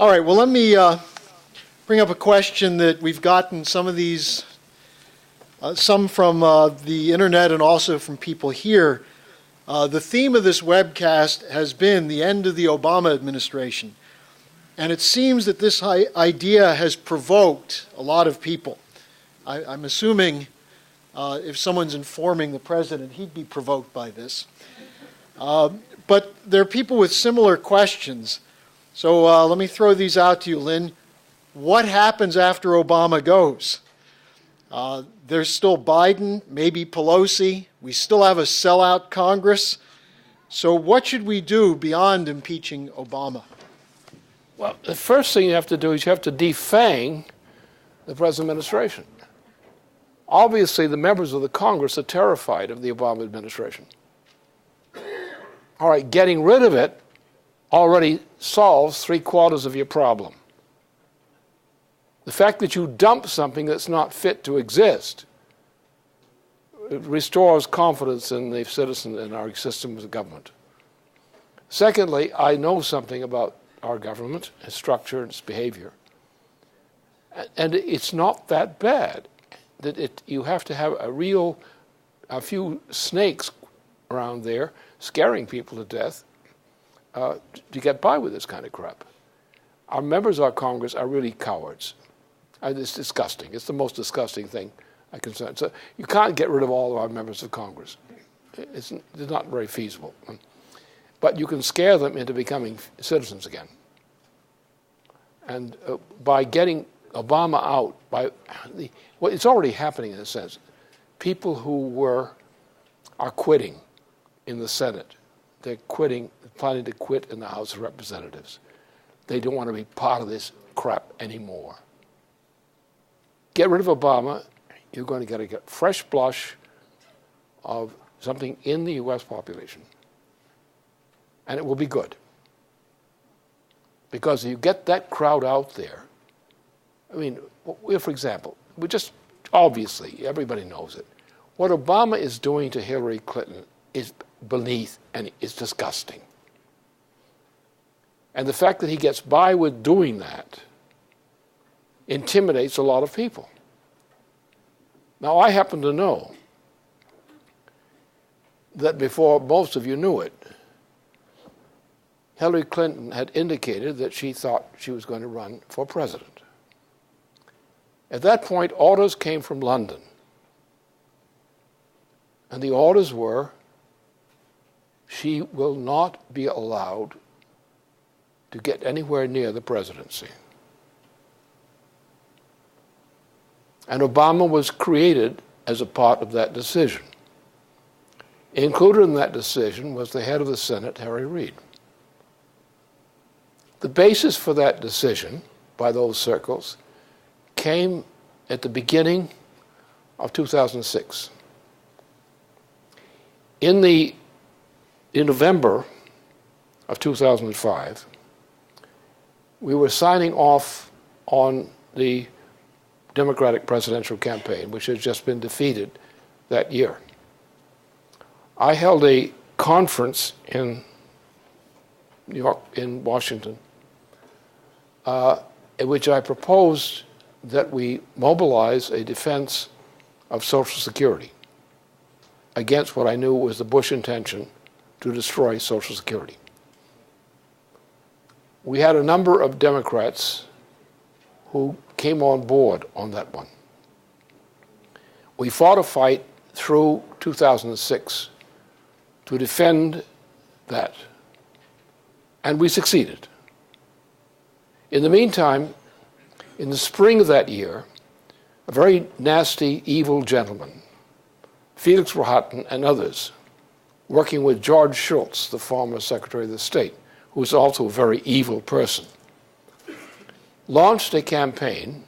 All right, well, let me bring up a question that we've gotten some of these, some from the internet and also from people here. The theme of this webcast has been the end of the Obama administration. And it seems that this idea has provoked a lot of people. I'm assuming if someone's informing the president, he'd be provoked by this. But there are people with similar questions. So let me throw these out to you, Lynn. What happens after Obama goes? There's still Biden, maybe Pelosi. We still have a sellout Congress. So what should we do beyond impeaching Obama? Well, the first thing you have to do is you have to defang the present administration. Obviously, the members of the Congress are terrified of the Obama administration. All right, getting rid of it already solves 3/4 of your problem. The fact that you dump something that's not fit to exist restores confidence in the citizen and our system of government. Secondly, I know something about our government, its structure, and its behavior. And it's not that bad. That you have to have a few snakes around there scaring people to death to get by with this kind of crap. Our members of our Congress are really cowards. It's disgusting. It's the most disgusting thing I can say. So you can't get rid of all of our members of Congress. It's not very feasible. But you can scare them into becoming citizens again. And by getting Obama out, it's already happening in a sense. People who are quitting in the Senate. They're planning to quit in the House of Representatives. They don't want to be part of this crap anymore. Get rid of Obama, you're going to get a fresh blush of something in the U.S. population. And it will be good. Because you get that crowd out there. I mean, for example, obviously, everybody knows it. What Obama is doing to Hillary Clinton is beneath and is disgusting. And the fact that he gets by with doing that intimidates a lot of people. Now, I happen to know that before most of you knew it, Hillary Clinton had indicated that she thought she was going to run for president. At that point, orders came from London. And the orders were, she will not be allowed to get anywhere near the presidency. And Obama was created as a part of that decision. Included in that decision was the head of the Senate, Harry Reid. The basis for that decision by those circles came at the beginning of 2006. In November of 2005, we were signing off on the Democratic presidential campaign, which had just been defeated that year. I held a conference in New York, in Washington, in which I proposed that we mobilize a defense of Social Security against what I knew was the Bush intention to destroy Social Security. We had a number of Democrats who came on board on that one. We fought a fight through 2006 to defend that, and we succeeded. In the meantime, in the spring of that year, a very nasty, evil gentleman, Felix Rohatyn and others, working with George Shultz, the former Secretary of the State, who was also a very evil person, launched a campaign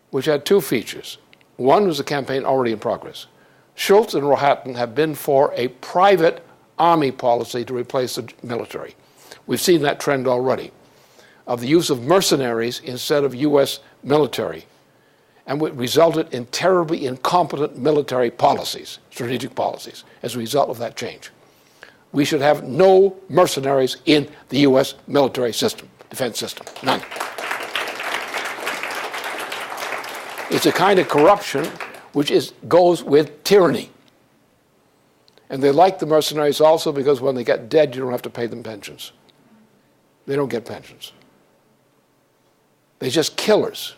which had two features. One was a campaign already in progress. Shultz and Rohatyn have been for a private army policy to replace the military. We've seen that trend already, of the use of mercenaries instead of U.S. military, and what resulted in terribly incompetent military policies, strategic policies, as a result of that change. We should have no mercenaries in the U.S. military system. defense system. None. It's a kind of corruption which goes with tyranny. And they like the mercenaries also because when they get dead, you don't have to pay them pensions. They don't get pensions. They're just killers.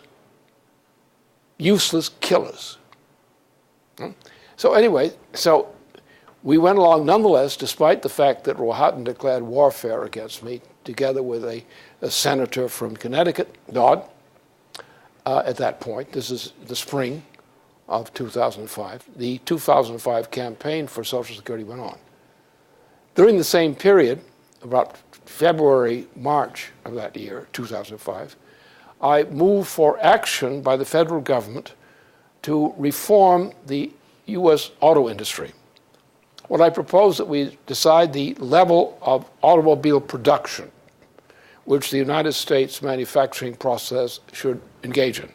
Useless killers. So anyway, we went along nonetheless, despite the fact that Rohatyn declared warfare against me, together with a senator from Connecticut, Dodd, at that point. This is the spring of 2005. The 2005 campaign for Social Security went on. During the same period, about February, March of that year, 2005, I moved for action by the federal government to reform the U.S. auto industry. What I propose that we decide the level of automobile production which the United States manufacturing process should engage in.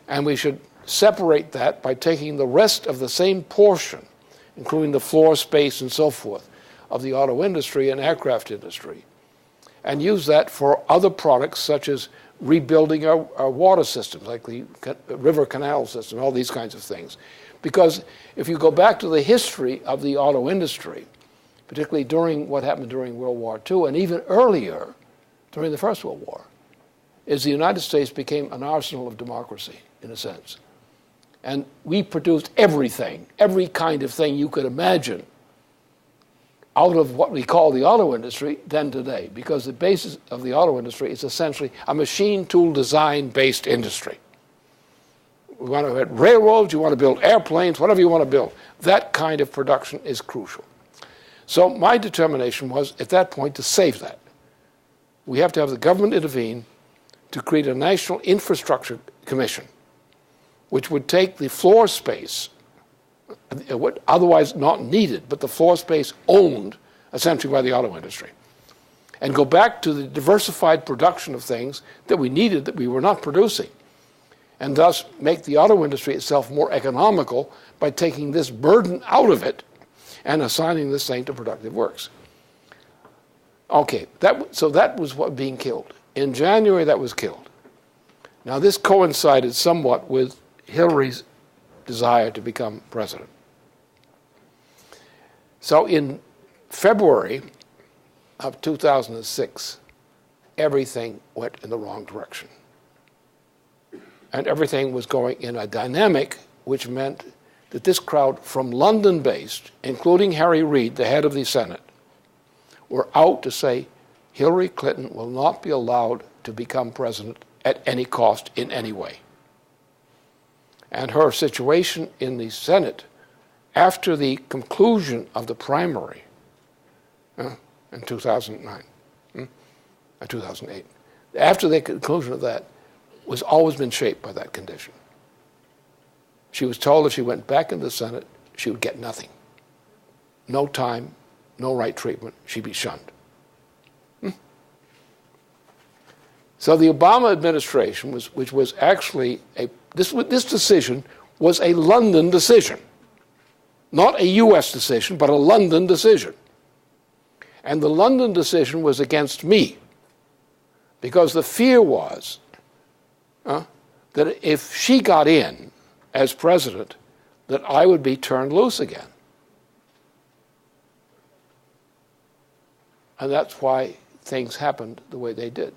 And we should separate that by taking the rest of the same portion, including the floor space and so forth, of the auto industry and aircraft industry, and use that for other products such as rebuilding our water systems, like the river canal system, all these kinds of things. Because if you go back to the history of the auto industry, particularly during what happened during World War II and even earlier during the First World War, is the United States became an arsenal of democracy, in a sense. And we produced everything, every kind of thing you could imagine out of what we call the auto industry then today, because the basis of the auto industry is essentially a machine tool design-based industry. We want to have railroads, you want to build airplanes, whatever you want to build. That kind of production is crucial. So my determination was, at that point, to save that. We have to have the government intervene to create a national infrastructure commission, which would take the floor space, otherwise not needed, but the floor space owned essentially by the auto industry, and go back to the diversified production of things that we needed that we were not producing, and thus make the auto industry itself more economical by taking this burden out of it and assigning this thing to productive works. Okay, so that was what being killed. In January, that was killed. Now, this coincided somewhat with Hillary's desire to become president. So in February of 2006, everything went in the wrong direction. And everything was going in a dynamic which meant that this crowd from London-based, including Harry Reid, the head of the Senate, were out to say Hillary Clinton will not be allowed to become president at any cost in any way. And her situation in the Senate after the conclusion of the primary in 2009, 2008, after the conclusion of that, was always been shaped by that condition. She was told if she went back into the Senate, she would get nothing. No time, no right treatment, she'd be shunned. So the Obama administration, which was actually this decision was a London decision, not a U.S. decision, but a London decision. And the London decision was against me, because the fear was that if she got in as president, that I would be turned loose again. And that's why things happened the way they did.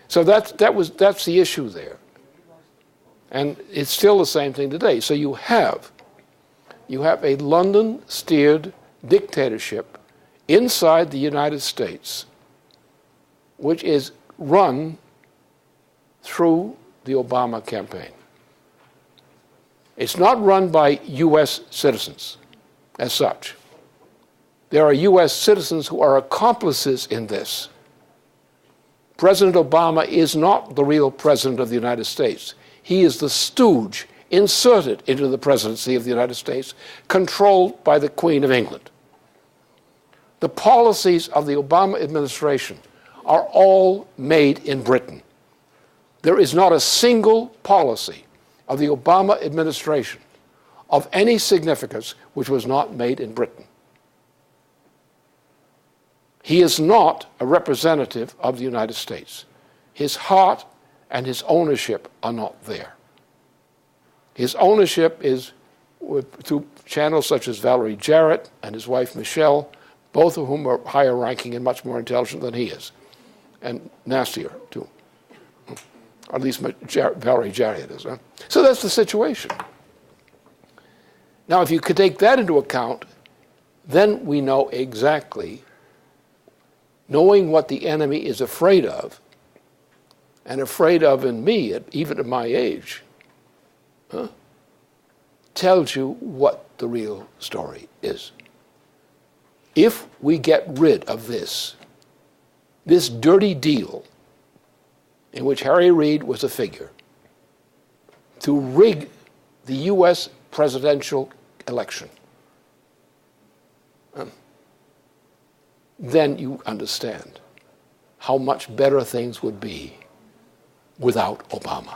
So that's the issue there. And it's still the same thing today. So you have a London-steered dictatorship inside the United States, which is run through the Obama campaign. It's not run by U.S. citizens as such. There are U.S. citizens who are accomplices in this. President Obama is not the real president of the United States. He is the stooge inserted into the presidency of the United States, controlled by the Queen of England. The policies of the Obama administration are all made in Britain. There is not a single policy of the Obama administration of any significance which was not made in Britain. He is not a representative of the United States. His heart and his ownership are not there. His ownership is through channels such as Valerie Jarrett and his wife Michelle, both of whom are higher ranking and much more intelligent than he is, and nastier too. Or at least Valerie Jarrett is. Huh? So that's the situation. Now, if you could take that into account, then we know exactly, knowing what the enemy is afraid of, and afraid of in me, even at my age, tells you what the real story is. If we get rid of this dirty deal in which Harry Reid was a figure to rig the U.S. presidential election, then you understand how much better things would be without Obama.